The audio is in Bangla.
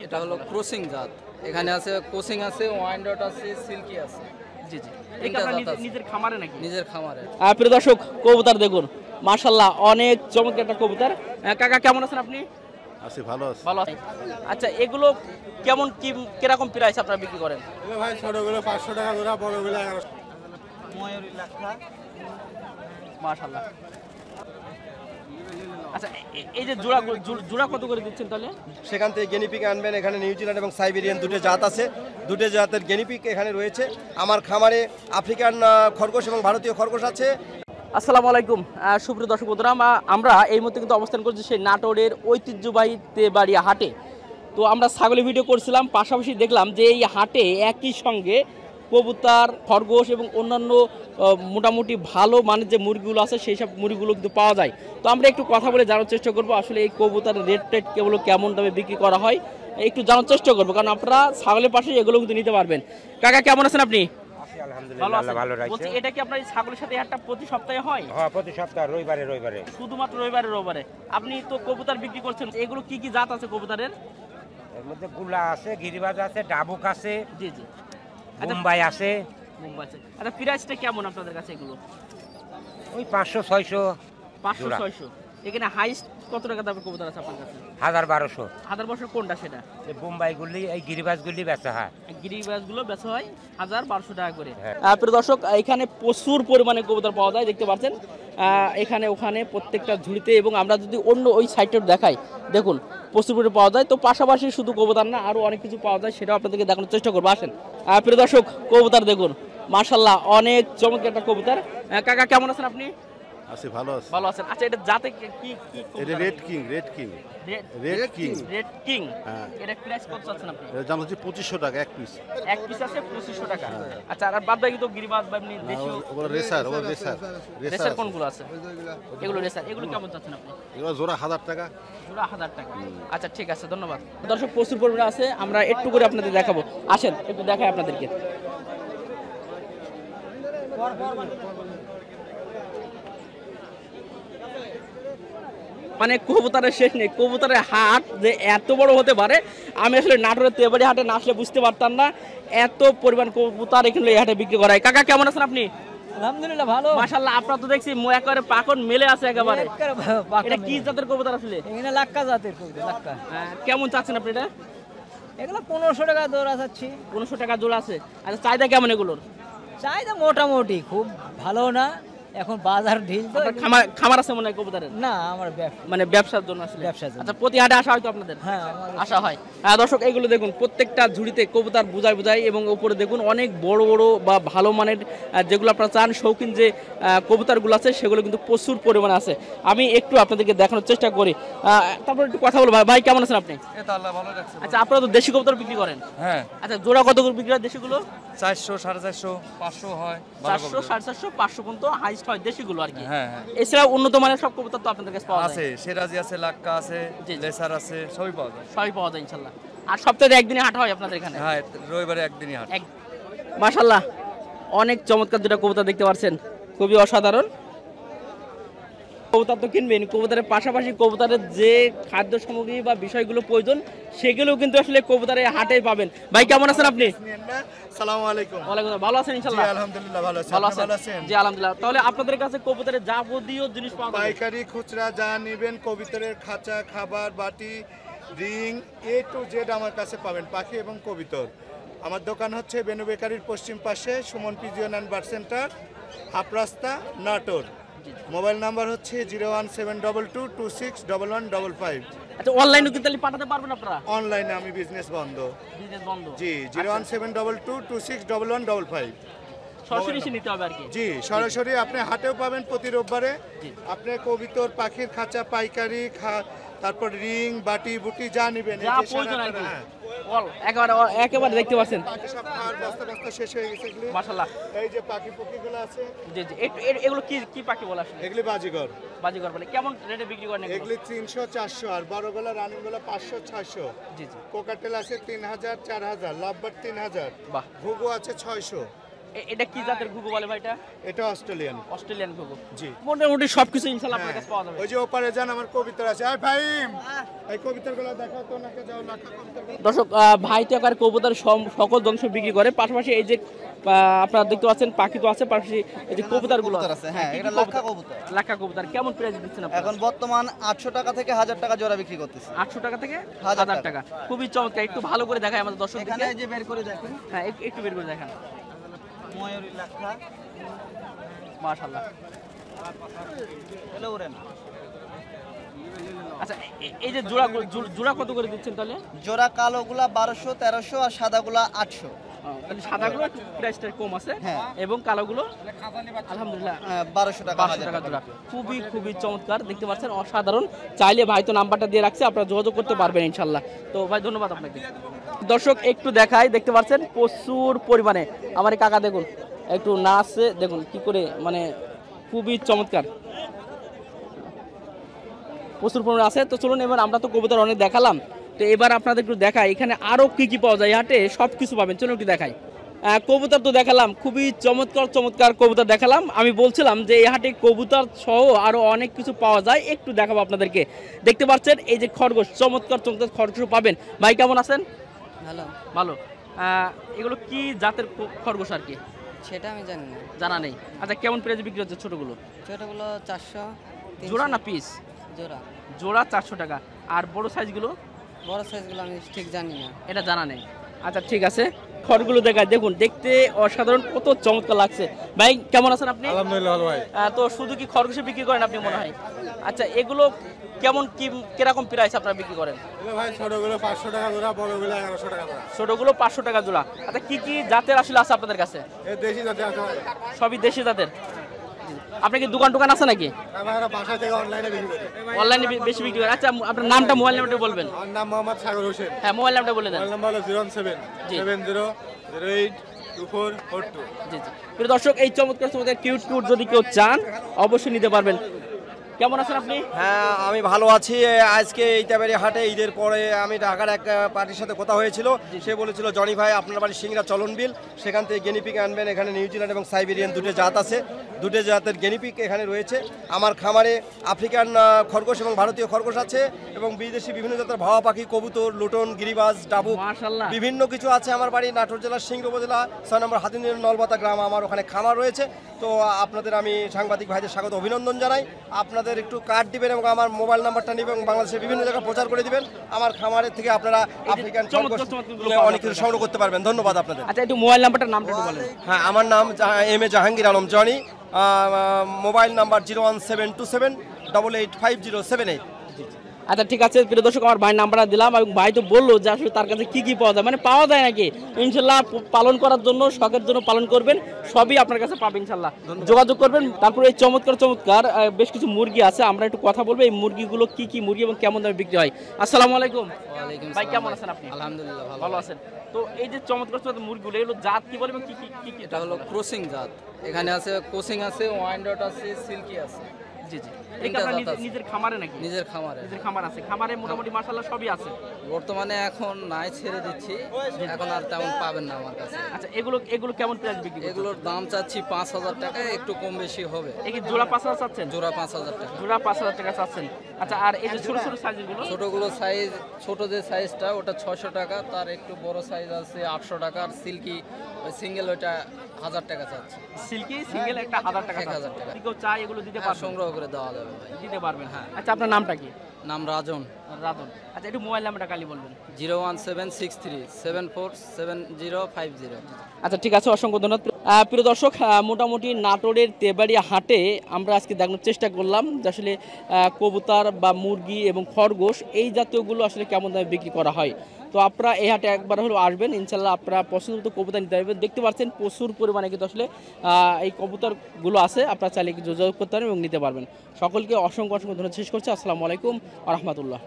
এটা হলো ক্রসিং জাত। এখানে আছে কোচিং আছে, ওয়াইন্ডট আছে, সিল্কি আছে। জি জি, এটা আপনার নিজের খামারে নাকি? নিজের খামারে। প্রিয় দর্শক, কবুতর দেখুন, মাশাআল্লাহ অনেক চমৎকার একটা কবুতর। কাকা কেমন আছেন আপনি? আছি, ভালো আছি। ভালো আছেন। আচ্ছা, এগুলো কেমন কিরকম প্রাইস আপনারা বিক্রি করেন? ভাই ছোটগুলো 500 টাকা করে, বড়গুলো 1100। ময়ূরী লাখা। মাশাআল্লাহ। আচ্ছা, এই যে জোড়া কত করে দিচ্ছেন তাহলে? সেখান থেকে গেনিপিক আনবেন। এখানে নিউজিল্যান্ড এবং সাইবেরিয়ান দুটো জাত আছে, দুটো জাতের গেনিপিক এখানে রয়েছে। আমার খামারে আফ্রিকান খরগোশ এবং ভারতীয় খরগোশ আছে। আসসালামু আলাইকুম সুপ্রিয় দর্শক বন্ধুরা, আমরা এই মুহূর্তে কিন্তু অবস্থান করছি সেই নাটোরের ঐতিহ্যবাহী তেবাড়িয়া হাটে। তো আমরা ছাগলের ভিডিও করছিলাম, পাশাপাশি দেখলাম যে এই হাটে একই সঙ্গে কবুতর, খরগোশ এবং অন্যান্য মোটামুটি ভালো মানের যে মুরগিগুলো আছে সেই সব মুরগিগুলো কিন্তু পাওয়া যায়। তো আমরা একটু কথা বলে জানার চেষ্টা করবো আসলে এই কবুতরের রেট কেমন দামে বিক্রি করা হয়, একটু জানার চেষ্টা করবো, কারণ আপনারা ছাগলের পাশে এগুলো কিন্তু নিতে পারবেন। কাকা কেমন আছেন আপনি? এটা কি আপনার ছাগলের সাথে একটা প্রতি সপ্তাহে হয়? হ্যাঁ, প্রতি সপ্তাহে রবিবারে। শুধুমাত্র রবিবারে। আপনি তো কবুতর বিক্রি করছেন, এগুলো কি কি জাত আছে কবুতরের? এর মধ্যে গুলা আছে, গিরিবাজ আছে, ডাবুক আছে, জি জি, মুম্বাই আছে। আচ্ছা, প্রাইসটা কেমন আপনাদের কাছে এগুলো? ওই 500-600। 500-600। এখানে হাইস্ট কত টাকা দামের কবুতর আছে আপনার কাছে? 1000-1200। 1000-1200 কোনটা সেটা? এই বোম্বাই গুলি, এই গিরিবাজ গুলি বেচা হয়। গিরিবাজগুলো বেচা হয় 1000-1200 টাকা করে। প্রিয় দর্শক, এখানে প্রচুর পরিমাণে কবুতর পাওয়া যায়, দেখতে পাচ্ছেন এখানে ওখানে প্রত্যেকটা ঝুড়িতে। এবং আমরা যদি অন্য ওই সাইডটা দেখাই, দেখুন প্রচুর পরিমাণে পাওয়া যায়। তো পাশাপাশি শুধু কবুতর না, আরও অনেক কিছু পাওয়া যায়, সেটাও আপনাদেরকে দেখানোর চেষ্টা করবো। আসেন প্রিয় দর্শক, কবুতর দেখুন, মাশাআল্লাহ অনেক চমৎকার একটা কবুতর। কাকা কেমন আছেন আপনি? আছি, ভালো আছি। ভালো আছেন। আচ্ছা, এটা জাতে কি এটা রেড কিং। Red king. হ্যাঁ। এটা প্রাইস কত চাচ্ছেন আপনি? এর দাম হচ্ছে 2500 টাকা এক পিস। এক পিস আছে 2500 টাকা। আচ্ছা, আর বাদ বাকি তো গিরিবাজ বা এমনি দেশি ওগুলো রেসার। রেসার কোনগুলো আছে? এগুলো রেসার। এগুলো কেমন চাচ্ছেন আপনি? এগুলো জোড়া 1000 টাকা। জোড়া 1000 টাকা। আচ্ছা, ঠিক আছে, ধন্যবাদ। দর্শক, প্রচুর পরিমাণে আছে, আমরা একটু করে আপনাদের দেখাবো। আসেন একটু দেখাই আপনাদেরকে। মানে কবুতরের শেষ নেই। কবুতরের হাট যে এত বড় হতে পারে, আমি আসলে নাটোরের তেবাড়ি হাটে না আসলে বুঝতে পারতাম না এত পরিমাণ কবুতর এখানে এই হাটে বিক্রি করা হয়। কাকা কেমন আছেন আপনি? আলহামদুলিল্লাহ ভালো। মাশাআল্লাহ, আপনারা তো দেখছি একেবারে পাকন মেলে আছে একেবারে। এটা কি জাতের কবুতর আসলে? এখানে লাক্কা জাতের কবুতর। লাক্কা কেমন চাচ্ছেন আপনি এটা? এগুলো 1500 টাকা জোড়া চাচ্ছি। 1500 টাকা জোড়া আছে। আচ্ছা, চাহিদা কেমন এগুলোর? চাহিদা মোটামুটি, খুব ভালো না, এখন বাজার ঢিল তো। খামার আছে মনে হয় কবুতরের? না, আমার ব্যবসা, মানে ব্যবসার জন্য আসলে। ব্যবসার জন্য। আচ্ছা, প্রতি হাটে আসা হয় তো আপনাদের? হ্যাঁ, আসা হয়। দর্শক, এগুলো দেখুন, প্রত্যেকটা ঝুড়িতে কবুতর বুঝাই এবং উপরে দেখুন অনেক বড় বড় বা ভালো মানের যেগুলো আপনারা চান শৌখিন যে কবুতরগুলো আছে সেগুলো কিন্তু প্রচুর পরিমাণে আছে। আমি একটু আপনাদেরকে দেখানোর চেষ্টা করি, তারপর একটু কথা বলবো। ভাই কেমন আছেন আপনি? আল্লাহ ভালো রাখছে। আচ্ছা, আপনারা তো দেশি কবুতর বিক্রি করেন? হ্যাঁ। আচ্ছা, জোড়া কত করে বিক্রি হয় দেশিগুলো? 400, 450, 500 হয়। 400, 450, 500 পর্যন্ত হাইস্ট হয় দেশিগুলো আর কি। হ্যাঁ। এছাড়া উন্নত মানের সব কবুতর তো আপনাদের কাছে পাওয়া যায়? আছে, সিরাজি আছে, লাক্কা আছে, লেসার আছে, সবই পাওয়া যায়। সবই পাওয়া যায় ইনশাআল্লাহ। আর সপ্তাহে একদিনে হাট হয় আপনাদের এখানে? হ্যাঁ, রবিবারে একদিনই হাট। মাশাআল্লাহ, অনেক চমৎকার দুটো কবুতর দেখতে পাচ্ছেন, খুবই অসাধারণ। কবুতর তো কিনবেন, কবুতরের পাশাপাশি কবুতরের যে খাদ্য সামগ্রী বা বিষয়গুলো প্রয়োজন সেগুলো কিন্তু আসলে কবুতরের হাটেই পাবেন। ভাই কেমন আছেন আপনি? আসসালামু আলাইকুম। ওয়ালাইকুম আসসালাম। ভালো আছেন ইনশাআল্লাহ? আলহামদুলিল্লাহ ভালো আছি। ভালো আছেন? জি আলহামদুলিল্লাহ। তাহলে আপনাদের কাছে কবুতরের যাবতীয় জিনিস পাওয়া যায়? পাইকারি খুচরা যা নেবেন, কবিতরের খাঁচা, খাবার, বাটি, রিং, A to Z আমার কাছে পাবেন, পাখি এবং কবিতর। আমার দোকান হচ্ছে বেনু বেকারির পশ্চিম পাশে, Suman pigeon and bird centre, half রাস্তা, নাটোর। মোবাইল নাম্বার হচ্ছে 01722261155। আচ্ছা, অনলাইনে কি তাহলে পাঠাতে পারবেন আপনারা? অনলাইনে আমি বিজনেস বন্ধ। জি, 01722261155। সরাসরি এসে নিতে হবে আর কি? জি, সরাসরি আপনি হাটেও পাবেন প্রতি রোববারে। আপনি কবিতর, পাখির খাঁচা, পাইকারি, তারপর রিং, বাটি বুটি যা নেবেন যা প্রয়োজন আর কি একেবারে দেখতে পাচ্ছেন। পাখি সব খাওয়ার বস্তা বস্তা শেষ হয়ে গেছে এগুলি। মাশাআল্লাহ, এই যে পাখি পক্ষীগুলো আছে। জি জি, এগুলো কি পাখি বলা আসলে? এগুলি বাজিগর। বাজিগর বলে। কেমন রেটে বিক্রি করেন এগুলি? 300, 400, আর বড় গলা রানিং গলা 500, 600। জি জি। কোকাটেল আছে 3000, 4000, লাভবার্ড 3000। বাহ। ঘুঘু আছে 600। এটা কি জাতের ঘুঘু বলে ভাই? এটা অস্ট্রেলিয়ান। অস্ট্রেলিয়ান ঘুঘু। জি। মোটামুটি সবকিছু ইনশাআল্লাহ আপনার কাছে পাওয়া যাবে। ওই যে ওপারে যান, আমার কবিতর আছে। এই ফাহিম, এই কবিতরগুলো দেখাও তো, নাকে যাও, লাখা কবিতর। দর্শক, ভাই তো একবার কবুতর সকল ধ্বংস বিক্রি করে, পাশাপাশি এই যে আপনারা দেখতে পাচ্ছেন পাখি তো আছে, পাশাপাশি এই যে কবুতরগুলো আছে। হ্যাঁ, এটা লাক্ষা কবুতর। লাক্ষা কবুতর কেমন প্রাইস দিচ্ছেন আপনারা? এখন বর্তমান 800 টাকা থেকে 1000 টাকা জোড়া বিক্রি করতেছে। 800 টাকা থেকে 1000 1000 টাকা। খুবই চমৎকার। একটু ভালো করে দেখায় আমাদের দর্শক। এখানে এই যে বের করে দেখেন। হ্যাঁ, একটু বের করে দেখান। ময়ূরী লাক্ষা। মাশাআল্লাহ। এলো ওরে না। আচ্ছা, এই যে জোড়া কত করে দিচ্ছেন তাহলে? জোড়া কালোগুলা 1200 1300 আর সাদাগুলা 800। তাহলে সাদাগুলো একটু প্রাইসটা কম আছে, হ্যাঁ। এবং কালোগুলো আলহামদুলিল্লাহ 1200 টাকা 500 টাকা জোড়া। খুবই চমৎকার, দেখতে পাচ্ছেন অসাধারণ। চাইলে ভাই তো নাম্বারটা দিয়ে রাখছে, আপনারা যোগাযোগ করতে পারবেন ইনশাল্লাহ। তো ভাই ধন্যবাদ আপনাকে। দর্শক একটু দেখাই, দেখতে পাচ্ছেন প্রচুর পরিমাণে আমার এই কাকা দেখুন একটু নাচছে, দেখুন কি করে, মানে খুবই চমৎকার, প্রচুর পরিমাণে আছে। তো চলুন এবার, আমরা তো কবুতর অনেক দেখালাম, তো এবার আপনাদের একটু দেখাই এখানে আরো কি পাওয়া যায়। হাটে সব কিছু পাবেন, চলুন একটু দেখাই। কবুতর তো দেখালাম, খুবই চমৎকার কবুতর দেখালাম। আমি বলছিলাম যে এই হাটে কবুতর সহ আরো অনেক কিছু পাওয়া যায়, একটু দেখাবো আপনাদেরকে। দেখতে পাচ্ছেন এই যে খরগোশ, চমৎকার খরগোশ পাবেন। ভাই কেমন আছেন? ভালো। এগুলো কি জাতের খরগোশ আর কি? সেটা আমি জানি না। জানা নেই। আচ্ছা, কেমন প্রাইসে বিক্রি হচ্ছে ছোটগুলো? ছোটগুলো 400। জোড়া না পিস? জোড়া। জোড়া 400 টাকা। আর বড় সাইজগুলো? বড় সাইজগুলো আমি ঠিক জানি না। এটা জানা নেই। আচ্ছা ঠিক আছে, খড়গুলো দেখায়, দেখুন দেখতে অসাধারণ, কত চমৎকার লাগছে। ভাই কেমন আছেন আপনি? আলহামদুলিল্লাহ ভালো ভাই। তো শুধু কি খরগোশে বিক্রি করেন আপনি মনে হয়? আচ্ছা, এগুলো কেমন কিরকম প্রাইস আপনারা বিক্রি করেন? ভাই ছোটগুলো 500 টাকা জোড়া, বড়গুলো 1100 টাকা জোড়া। ছোটগুলো 500 টাকা জোড়া। আচ্ছা, কি জাতের আসলে আছে আপনাদের কাছে? এই দেশি জাতি আছে ভাই। সবই দেশি জাতের। আপনার কি দোকান আছে নাকি? আমরা বাসা থেকে অনলাইনে বিক্রি করি। অনলাইনে বেশি বিক্রি করেন। আচ্ছা, আপনার নামটা, মোবাইল নাম্বারটা বলবেন? আমার নাম মোহাম্মদ সাগর হোসেন। হ্যাঁ, মোবাইল নাম্বারটা বলে দেন। মোবাইল নাম্বার হলো 017 জি। 70082442। জি। প্রিয় দর্শক, এই চমৎকার কিউট যদি কেউ চান অবশ্যই নিতে পারবেন। কেমন আছেন আপনি? হ্যাঁ, আমি ভালো আছি। আজকে ইটাবাড়ি হাটে ঈদের পরে আমি ঢাকার এক পার্টির সাথে কথা হয়েছিল। সে বলেছিল, জনি ভাই আপনার বাড়ি সিংড়া চলনবিল, সেখান থেকে গেনিপিক আনবেন। এখানে নিউজিল্যান্ড এবং সাইবেরিয়ান দুটো জাত আছে, দুটো জাতের গেনিপিক এখানে রয়েছে। আমার খামারে আফ্রিকান খরগোশ এবং ভারতীয় খরগোশ আছে, এবং বিদেশি বিভিন্ন জাতের ভাওয়া পাখি, কবুতর, লুটন, গিরিবাজ, ডাবুক, মাশাআল্লাহ বিভিন্ন কিছু আছে। আমার বাড়ি নাটোর জেলার সিংড়া উপজেলা 6 নম্বর হাতিনের নলবাতা গ্রাম, আমার ওখানে খামার রয়েছে। তো আপনাদের আমি সাংবাদিক ভাইদের স্বাগত অভিনন্দন জানাই। আপনাদের একটু কার্ড দিবেন এবং আমার মোবাইল নাম্বারটা নেবেন এবং বাংলাদেশের বিভিন্ন জায়গায় প্রচার করে দিবেন। আমার খামারের থেকে আপনারা আফ্রিকান খরগোশ অনেক কিছু সংগ্রহ করতে পারবেন। ধন্যবাদ আপনাদের। আচ্ছা, একটু মোবাইল নাম্বারটা নামটা একটু বলেন। হ্যাঁ, আমার নাম M A Jahangir Alam Joni. Mobile number 01727885078। আচ্ছা ঠিক আছে, প্রিয় দর্শক, আমার ভাইয়ের নাম্বারটা দিলাম, এবং ভাই তো বললো যে আসলে তার কাছে কি পাওয়া যায়, মানে পাওয়া যায় নাকি। ইনশাল্লাহ পালন করার জন্য, শখের জন্য পালন করবেন, সবই আপনার কাছে পাবেন ইনশাল্লাহ। যোগাযোগ করবেন। তারপরে এই চমৎকার বেশ কিছু মুরগি আছে, আমরা একটু কথা বলবো এই মুরগিগুলো কি মুরগি এবং কেমন দামে বিক্রি হয়। আসসালামু আলাইকুম। ভাই কেমন আছেন আপনি? আলহামদুলিল্লাহ ভালো আছেন। তো এই যে চমৎকার মুরগিগুলো, এগুলো জাত কি বলে এবং কি? এটা হলো ক্রসিং জাত। এখানে আছে কোচিং আছে, ওয়াইনডট আছে, সিল্কি আছে। জি। এটা আপনার নিজের খামারে নাকি? নিজের খামারে। নিজের খামার আছে, খামারে মোটামুটি মাশাআল্লাহ সবই আছে। বর্তমানে এখন নাই, ছেড়ে দিচ্ছি, এখন আর তেমন পাবেন না আমার কাছে। আচ্ছা, এগুলো কেমন প্রাইস বিক্রি? এগুলোর দাম চাচ্ছি 5000 টাকা, একটু কম বেশি হবে। এই কি জোড়া 5000 চাচ্ছেন? জোড়া 5000 টাকা। জোড়া 5000 টাকা চাচ্ছেন। আচ্ছা, আর এই যে ছোট সাইজগুলো? ছোটগুলো সাইজ, ছোট যে সাইজটা ওটা 600 টাকা, তার একটু বড় সাইজ আছে 800 টাকা, আর সিল্কি ওই সিঙ্গেল ওইটা 1000 টাকা চাচ্ছি। সিল্কি সিঙ্গেল একটা 1000 টাকা। 1000 টাকা। কেউ চাই এগুলো দিতে পারবেন? সংগ্রহ করে দেওয়া যাবে ভাই। দিতে পারবেন। হ্যাঁ। আচ্ছা, আপনার নামটা কি? নাম রাজন। রাজন। আচ্ছা, একটু মোবাইল নাম্বারটা কালি বলবেন। 01763747050। আচ্ছা ঠিক আছে, অসংখ্য ধন্যবাদ। প্রিয় দর্শক, মোটামুটি নাটোরের তেবাড়িয়া হাটে আমরা আজকে দেখানোর চেষ্টা করলাম যে আসলে কবুতর বা মুরগি এবং খরগোশ এই জাতীয়গুলো আসলে কেমন দামে বিক্রি করা হয়। তো আপনারা এই হাটে একবার হলেও আসবেন, ইনশাল্লাহ আপনারা পছন্দ মতো কবুতর নিতে পারবেন। দেখতে পাচ্ছেন প্রচুর পরিমাণে কিন্তু আসলে এই কবুতরগুলো আছে, আপনারা চাইলে যোগাযোগ করতে পারবেন এবং নিতে পারবেন। সকলকে অসংখ্য ধন্যবাদ শেষ করছি। আসসালামু আলাইকুম ওয়া রাহমাতুল্লাহ।